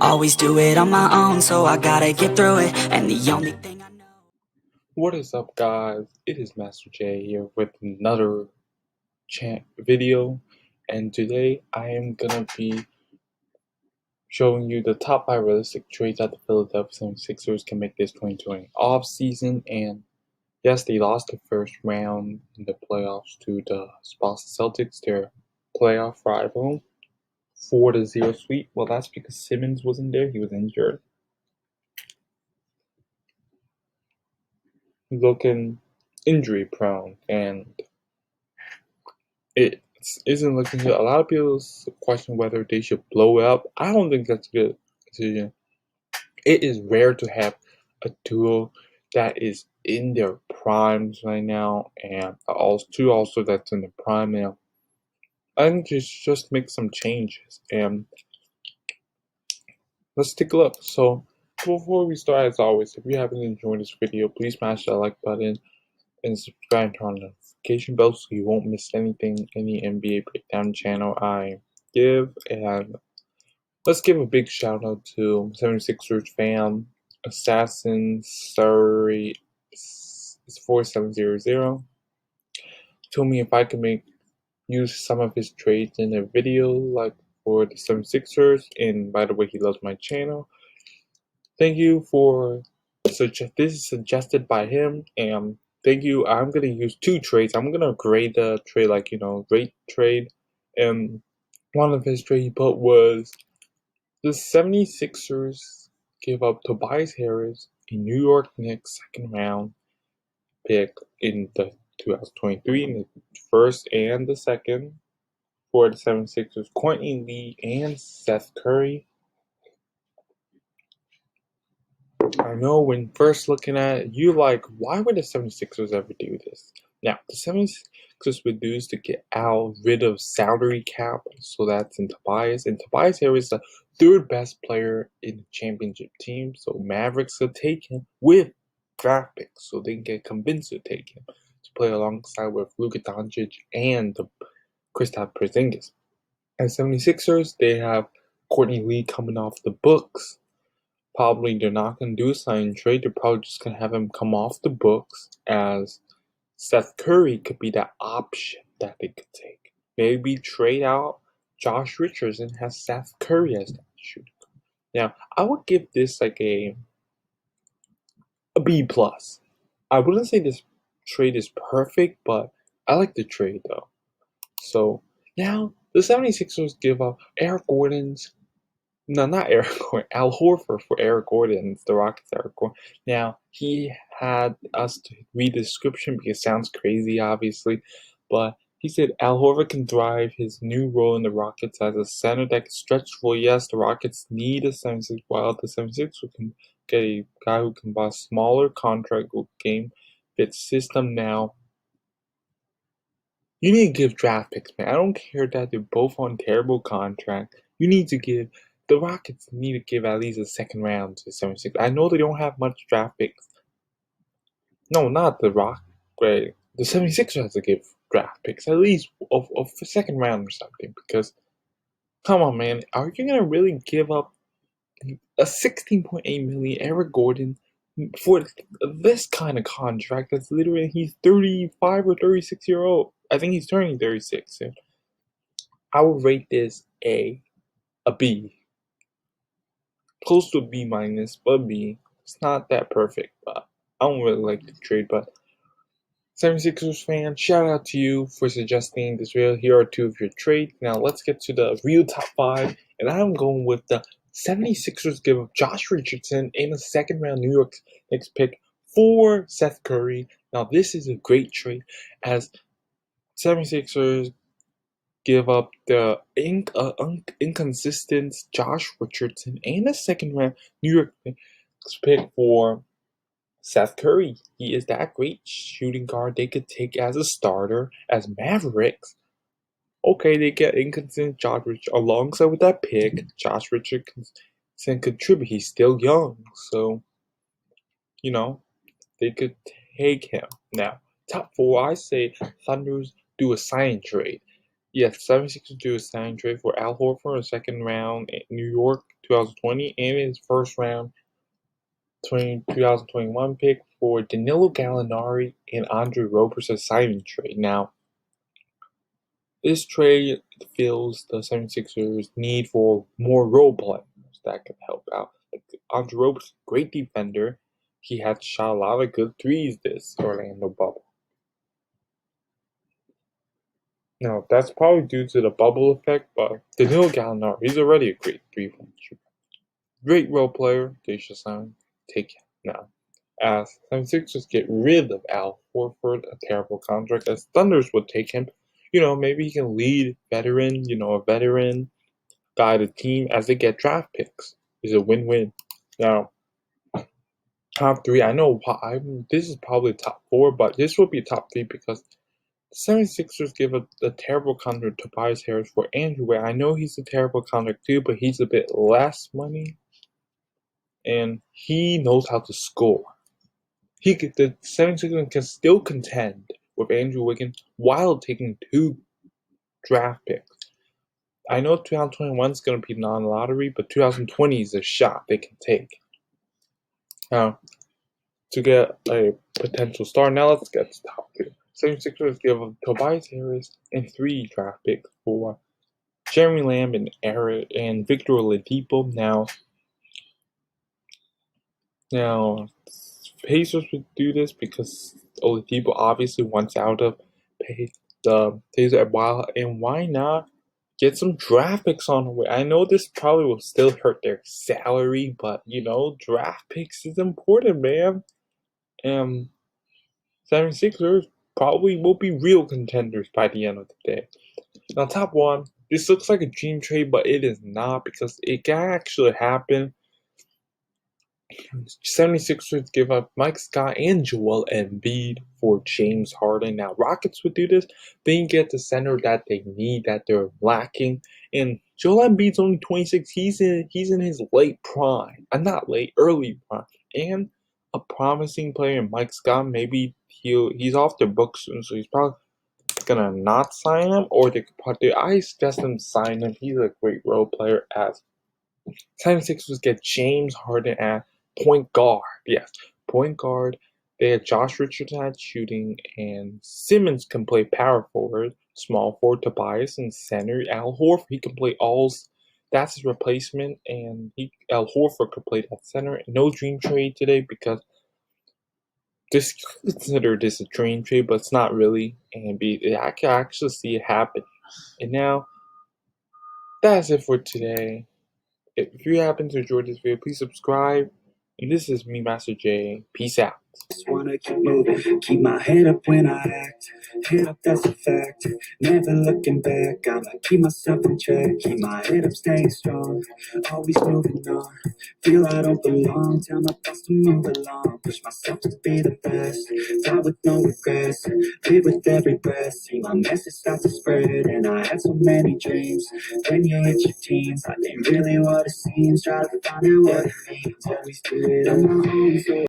Always do it on my own, so I gotta get through it. And the only thing I know. What is up, guys? It is Master J here with another video, and today I am gonna be showing you the top 5 realistic trades that the Philadelphia 76ers can make this 2020 offseason. And yes, they lost the first round in the playoffs to the Boston Celtics, their playoff rival, 4-0 sweep. Well, that's because Simmons wasn't there; he was injured. Looking injury prone, and it isn't looking good. A lot of people question whether they should blow it up. I don't think that's a good decision. It is rare to have a duo that is in their primes right now, and also that's in the prime now. I think just make some changes, and let's take a look. So before we start, as always, if you haven't enjoyed this video, please smash that like button and subscribe and turn on the notification bell so you won't miss anything, any NBA breakdown channel I give. And let's give a big shout out to 76ers fan Assassin Surrey 4700. Told me if I could use some of his trades in a video, like for the 76ers. And by the way, he loves my channel. Thank you for this is suggested by him, and thank you. I'm gonna use 2 trades. I'm gonna grade the trade, rate trade. And one of his trade he put was the 76ers give up Tobias Harris, a New York Knicks second round pick in the 2023 in the first and the second for the 76ers, Courtney Lee and Seth Curry. I know when first looking at it, you're like, why would the 76ers ever do this? Now, the 76ers would do this to get rid of salary cap, so that's in Tobias. And Tobias Harris is the 3rd best player in the championship team, so Mavericks will take him with draft picks, so they can get convinced to take him to play alongside with Luka Doncic and Kristaps Porzingis. At 76ers, they have Courtney Lee coming off the books. Probably they're not going to do a sign and trade. They're probably just going to have him come off the books, as Seth Curry could be that option that they could take. Maybe trade out Josh Richardson and have Seth Curry as that shooter. Now, I would give this like a B+. I wouldn't say this trade is perfect, but I like the trade though. So now the 76ers give up Eric Gordon's. No, not Eric Gordon. Al Horford for Eric Gordon. It's the Rockets' Eric Gordon. Now, he had us to read the description because it sounds crazy, obviously. But he said Al Horford can thrive his new role in the Rockets as a center that can stretch for. Yes, the Rockets need a 76, while the 76 can get a guy who can buy a smaller contract with game fit system. Now, you need to give draft picks, man. I don't care that they're both on terrible contract. You need to give. The Rockets need to give at least a second round to 76. I know they don't have much draft picks. No, not the Rock. Right. The 76ers have to give draft picks, at least of a second round or something. Because, come on, man. Are you going to really give up a $16.8 million Eric Gordon for this kind of contract? That's literally, he's 35 or 36 years old. I think he's turning 36 soon. I would rate this a B. Close to a B-, but B. It's not that perfect, but I don't really like the trade. But 76ers fan, shout out to you for suggesting this video. Here are 2 of your trades. Now let's get to the real top 5, and I'm going with the 76ers give up Josh Richardson and a second round New York Knicks pick for Seth Curry. Now this is a great trade, as 76ers give up the inconsistent Josh Richardson and a second round New York Knicks pick for Seth Curry. He is that great shooting guard they could take as a starter as Mavericks. Okay, they get inconsistent Josh Richardson alongside with that pick. Josh Richardson contribute. He's still young, so they could take him. Now, top 4, I say Thunders do a sign trade. Yes, 76ers do a sign trade for Al Horford, a second round in New York 2020, and his first round 2021 pick for Danilo Gallinari and Andre Roberts signing trade. Now, this trade fills the 76ers' need for more role players that could help out. Like Andre Roberts, great defender. He had shot a lot of good threes this Orlando bubble. Now, that's probably due to the bubble effect, but Danilo Gallinari, he's already a great three-point shooter. Great role player, they should sign. Take him now. As 76ers get rid of Al Horford, a terrible contract, as Thunders would take him. Maybe he can lead veteran, a veteran, guide the team as they get draft picks. It's a win-win. Now, top 3, I know this is probably top 4, but this will be top 3 because the 76ers give a terrible contract to Tobias Harris for Andrew Way. I know he's a terrible contract too, but he's a bit less money, and he knows how to score. The 76ers can still contend with Andrew Wiggins while taking 2 draft picks. I know 2021 is going to be non-lottery, but 2020 is a shot they can take. Now, to get a potential star, now let's get to top 3. 76ers give Tobias Harris and 3 draft picks for Jeremy Lamb and Victor Oladipo. Now, Pacers would do this because Oladipo obviously wants out of the Pacers a while, and why not get some draft picks on the way? I know this probably will still hurt their salary, but draft picks is important, man. 76ers probably will be real contenders by the end of the day. Now, top 1, this looks like a dream trade, but it is not because it can actually happen. 76ers give up Mike Scott and Joel Embiid for James Harden. Now, Rockets would do this. They get the center that they need, that they're lacking. And Joel Embiid's only 26. He's in his late prime. Not late, early prime. And a promising player, Mike Scott, maybe he's off their books soon, so he's probably gonna not sign him, or I suggest them sign him. He's a great role player. As 76ers get James Harden at point guard. Yes, point guard. They had Josh Richardson at shooting, and Simmons can play power forward, small forward Tobias, and center Al Horford. He can play alls. That's his replacement, and Al Horford could play that center. No dream trade today because consider this a dream trade, but it's not really. And I can actually see it happen. And now, that's it for today. If you happen to enjoy this video, please subscribe. And this is me, Master J. Peace out. Just wanna keep moving, keep my head up when I act. Head up, that's a fact. Never looking back. I'ma keep myself in check. Keep my head up, staying strong. Always moving on. Feel I don't belong. Tell my thoughts to move along. Push myself to be the best. Die with no regrets. Live with every breath. See my message start to spread. And I had so many dreams. When you hit your teens, I ain't really what it seems. Try to find out what it means. Always do it on my own. So